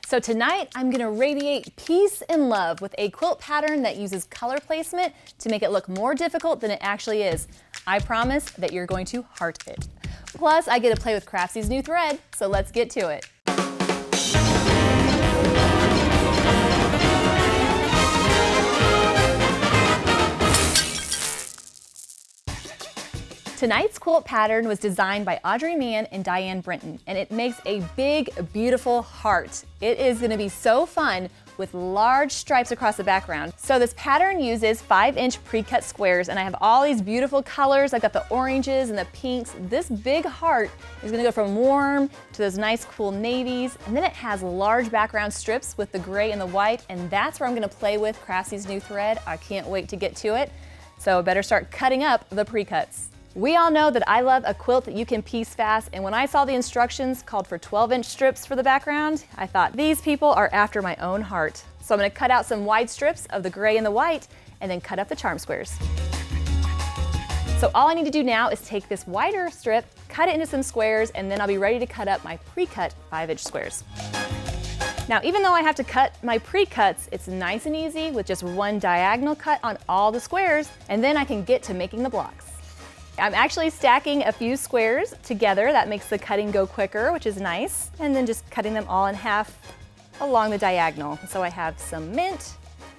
So tonight I'm gonna radiate peace and love with a quilt pattern that uses color placement to make it look more difficult than it actually is. I promise that you're going to heart it. Plus, I get to play with Craftsy's new thread, so let's get to it. Tonight's quilt pattern was designed by Audrey Mann and Diane Brenton, and it makes a big, beautiful heart. It is gonna be so fun with large stripes across the background. So this pattern uses 5-inch pre-cut squares, and I have all these beautiful colors. I've got the oranges and the pinks. This big heart is gonna go from warm to those nice cool navies, and then it has large background strips with the gray and the white, and that's where I'm gonna play with Craftsy's new thread. I can't wait to get to it. So I better start cutting up the pre-cuts. We all know that I love a quilt that you can piece fast, and when I saw the instructions called for 12-inch strips for the background, I thought these people are after my own heart. So I'm gonna cut out some wide strips of the gray and the white, and then cut up the charm squares. So all I need to do now is take this wider strip, cut it into some squares, and then I'll be ready to cut up my pre-cut 5-inch squares. Now, even though I have to cut my pre-cuts, it's nice and easy with just one diagonal cut on all the squares, and then I can get to making the blocks. I'm actually stacking a few squares together. That makes the cutting go quicker, which is nice. And then just cutting them all in half along the diagonal. So I have some mint,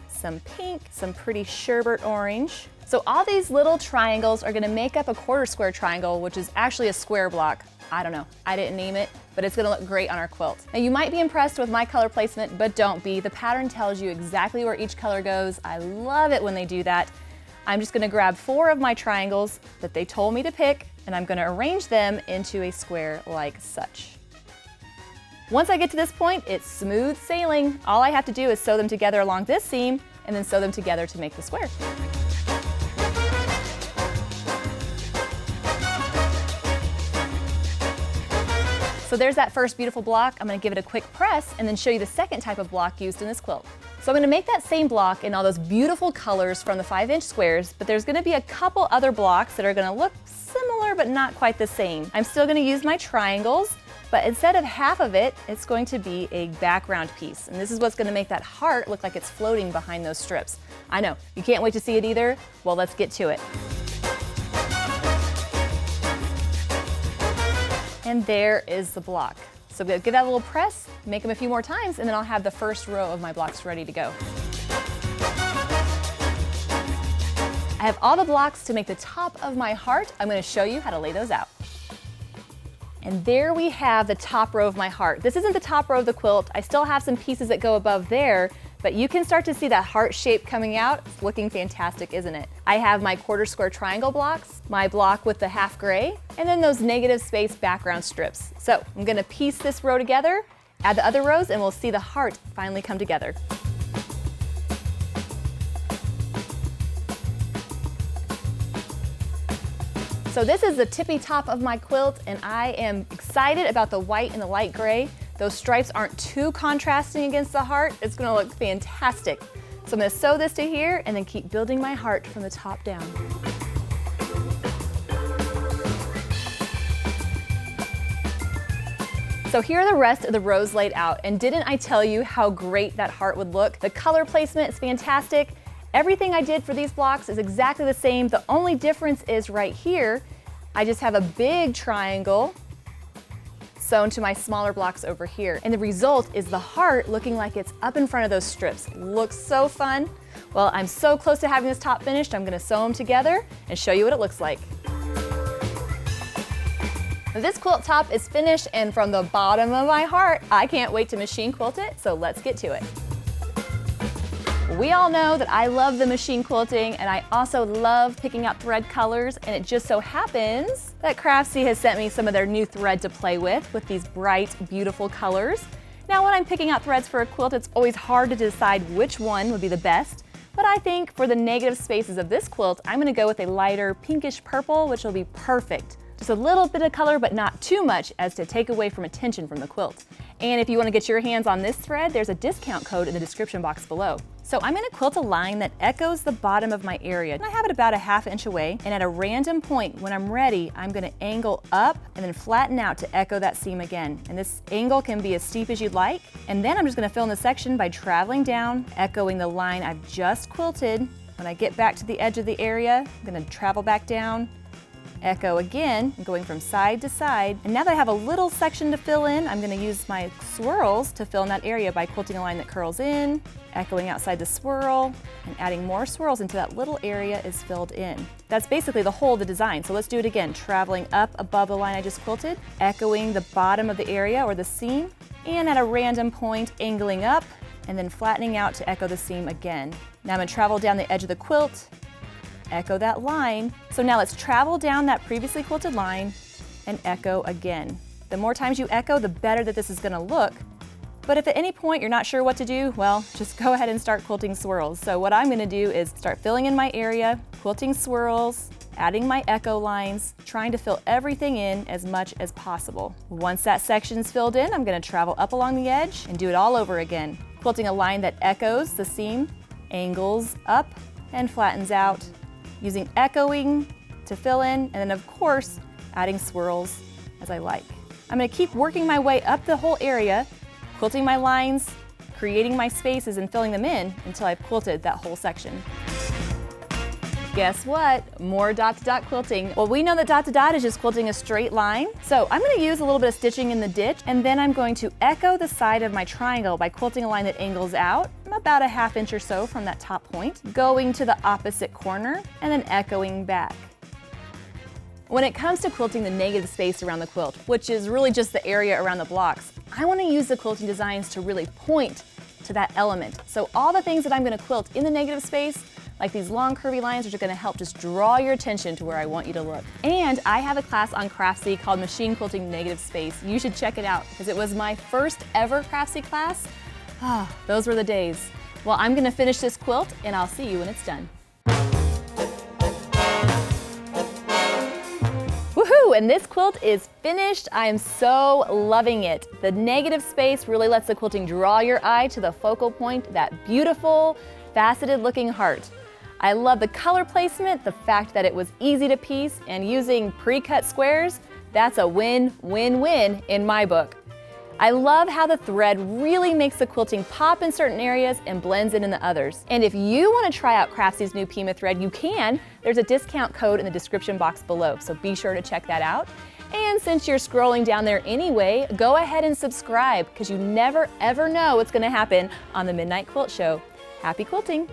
some pink, some pretty sherbet orange. So all these little triangles are gonna make up a quarter square triangle, which is actually a square block. I don't know, I didn't name it, but it's gonna look great on our quilt. Now you might be impressed with my color placement, but don't be. The pattern tells you exactly where each color goes. I love it when they do that. I'm just gonna grab 4 of my triangles that they told me to pick, and I'm gonna arrange them into a square like such. Once I get to this point, it's smooth sailing. All I have to do is sew them together along this seam, and then sew them together to make the square. So there's that first beautiful block. I'm gonna give it a quick press and then show you the second type of block used in this quilt. So I'm gonna make that same block in all those beautiful colors from the 5-inch squares, but there's gonna be a couple other blocks that are gonna look similar but not quite the same. I'm still gonna use my triangles, but instead of half of it, it's going to be a background piece. And this is what's gonna make that heart look like it's floating behind those strips. I know, you can't wait to see it either. Well, let's get to it. And there is the block. So I'm gonna give that a little press, make them a few more times, and then I'll have the first row of my blocks ready to go. I have all the blocks to make the top of my heart. I'm gonna show you how to lay those out. And there we have the top row of my heart. This isn't the top row of the quilt. I still have some pieces that go above there, but you can start to see that heart shape coming out. It's looking fantastic, isn't it? I have my quarter square triangle blocks, my block with the half gray, and then those negative space background strips. So I'm gonna piece this row together, add the other rows, and we'll see the heart finally come together. So this is the tippy top of my quilt, and I am excited about the white and the light gray. Those stripes aren't too contrasting against the heart. It's gonna look fantastic. So I'm gonna sew this to here and then keep building my heart from the top down. So here are the rest of the rows laid out, and didn't I tell you how great that heart would look? The color placement is fantastic. Everything I did for these blocks is exactly the same. The only difference is right here, I just have a big triangle sewn to my smaller blocks over here. And the result is the heart looking like it's up in front of those strips. Looks so fun. Well, I'm so close to having this top finished, I'm gonna sew them together and show you what it looks like. This quilt top is finished, and from the bottom of my heart, I can't wait to machine quilt it, so let's get to it. We all know that I love the machine quilting, and I also love picking out thread colors, and it just so happens that Craftsy has sent me some of their new thread to play with these bright, beautiful colors. Now, when I'm picking out threads for a quilt, it's always hard to decide which one would be the best, but I think for the negative spaces of this quilt, I'm gonna go with a lighter pinkish purple, which will be perfect Just a little bit of color, but not too much as to take away from attention from the quilt. And if you want to get your hands on this thread, there's a discount code in the description box below. So I'm going to quilt a line that echoes the bottom of my area. And I have it about a ½ inch away, and at a random point when I'm ready, I'm going to angle up and then flatten out to echo that seam again. And this angle can be as steep as you'd like. And then I'm just going to fill in the section by traveling down, echoing the line I've just quilted. When I get back to the edge of the area, I'm going to travel back down, echo again, going from side to side. And now that I have a little section to fill in, I'm going to use my swirls to fill in that area by quilting a line that curls in, echoing outside the swirl, and adding more swirls until that little area is filled in. That's basically the whole of the design. So let's do it again. Traveling up above the line I just quilted, echoing the bottom of the area or the seam, and at a random point, angling up, and then flattening out to echo the seam again. Now I'm going to travel down the edge of the quilt, echo that line. So now let's travel down that previously quilted line and echo again. The more times you echo, the better that this is going to look. But if at any point you're not sure what to do, well, just go ahead and start quilting swirls. So what I'm going to do is start filling in my area, quilting swirls, adding my echo lines, trying to fill everything in as much as possible. Once that section's filled in, I'm going to travel up along the edge and do it all over again. Quilting a line that echoes the seam, angles up, and flattens out, using echoing to fill in, and then of course, adding swirls as I like. I'm going to keep working my way up the whole area, quilting my lines, creating my spaces and filling them in until I've quilted that whole section. Guess what? More dot to dot quilting. Well, we know that dot to dot is just quilting a straight line. So I'm going to use a little bit of stitching in the ditch, and then I'm going to echo the side of my triangle by quilting a line that angles out about a ½ inch or so from that top point, going to the opposite corner, and then echoing back. When it comes to quilting the negative space around the quilt, which is really just the area around the blocks, I want to use the quilting designs to really point to that element. So all the things that I'm going to quilt in the negative space, like these long curvy lines, which are going to help just draw your attention to where I want you to look. And I have a class on Craftsy called Machine Quilting Negative Space. You should check it out because it was my first ever Craftsy class. Ah, those were the days. Well, I'm going to finish this quilt and I'll see you when it's done. Woohoo! And this quilt is finished. I am so loving it. The negative space really lets the quilting draw your eye to the focal point, that beautiful, faceted looking heart. I love the color placement, the fact that it was easy to piece, and using pre-cut squares, that's a win-win-win in my book. I love how the thread really makes the quilting pop in certain areas and blends in the others. And if you want to try out Craftsy's new Pima thread, you can. There's a discount code in the description box below, so be sure to check that out. And since you're scrolling down there anyway, go ahead and subscribe because you never ever know what's going to happen on the Midnight Quilt Show. Happy quilting!